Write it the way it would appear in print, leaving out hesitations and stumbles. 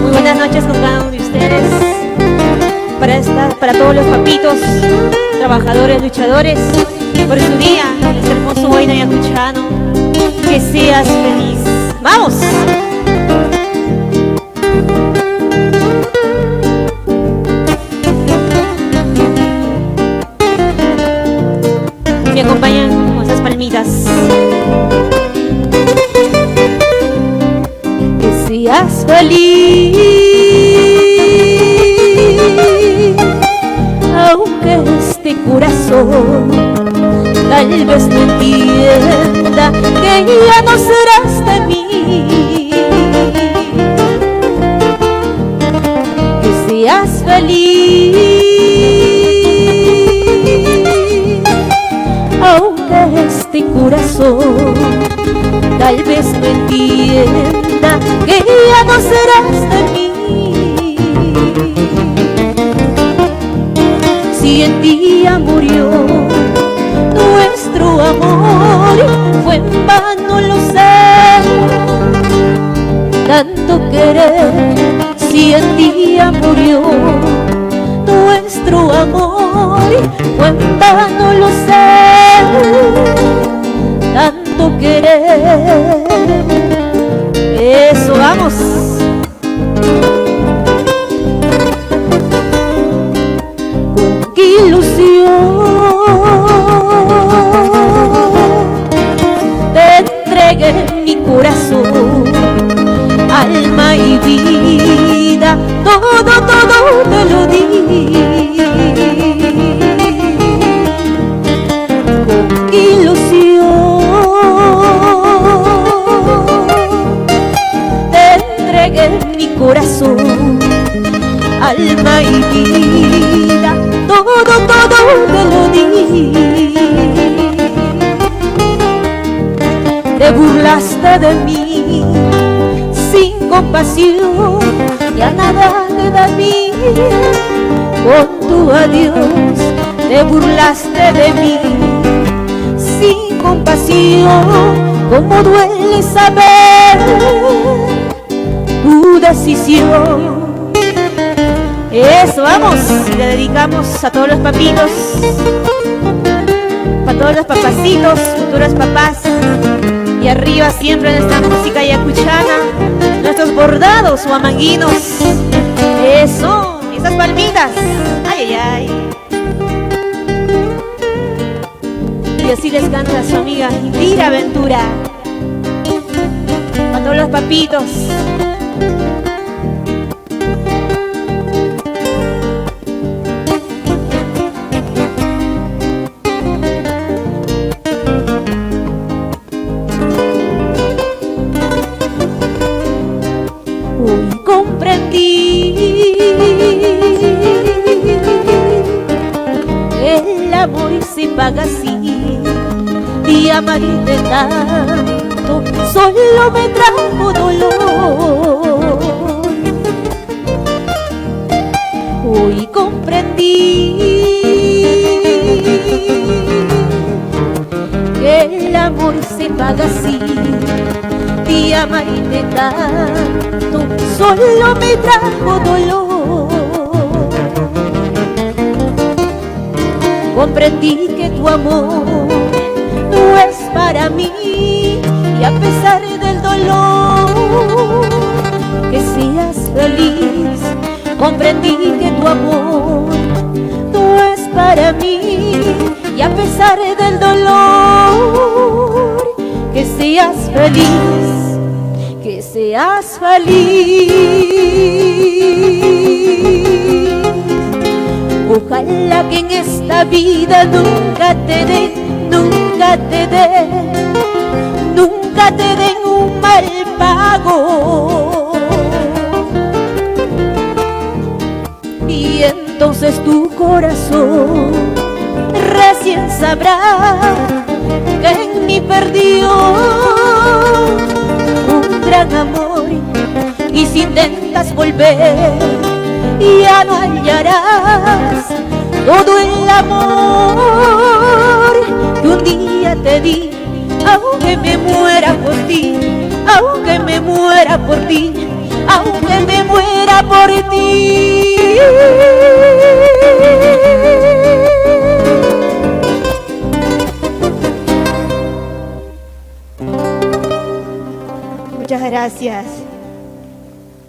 Muy buenas noches con cada uno de ustedes. Para todos los papitos, trabajadores, luchadores, por su día, el hermoso Huayna Ayacuchano. Que seas feliz. ¡Vamos! Me acompañan con esas palmitas. Que seas feliz, aunque este corazón tal vez no entienda que ya no serás de mí. Que seas feliz, aunque este corazón tal vez no entienda que ya no serás de mí. Si en día murió nuestro amor, fue en vano, lo sé. Tanto querer, si en día murió nuestro amor, fue en vano, lo sé. Tanto querer. Eso, vamos. Con qué ilusión mi corazón, alma y vida, todo te lo di. Con ilusión te entregué mi corazón, alma y vida, todo te lo di. Te burlaste de mí sin compasión, ya nada queda de mí. Con tu adiós te burlaste de mí sin compasión. Cómo duele saber tu decisión. Eso, vamos, y le dedicamos a todos los papitos, para todos los papacitos, futuros papás. Y arriba siempre nuestra música ayacuchana, nuestros bordados o amanguinos. Eso, esas palmitas. Ay, ay, ay. Y así les canta su amiga Indira Ventura. A todos los papitos. Hoy comprendí el amor se paga así, y amarte tanto solo me trajo dolor. Hoy comprendí que el amor se paga así, y amarte tanto solo me trajo dolor. Comprendí que tu amor no es para mí, y a pesar del dolor, que seas feliz. Comprendí que tu amor no es para mí, y a pesar del dolor, que seas feliz. Que seas feliz. Ojalá que en esta vida nunca te den, nunca te den, nunca te den un mal pago. Y entonces tu corazón recién sabrá que en mí perdió un gran amor, y si intentas volver ya no hallarás todo el amor que un día te di. Aunque me muera por ti, aunque me muera por ti, aunque me muera por ti. Muchas gracias.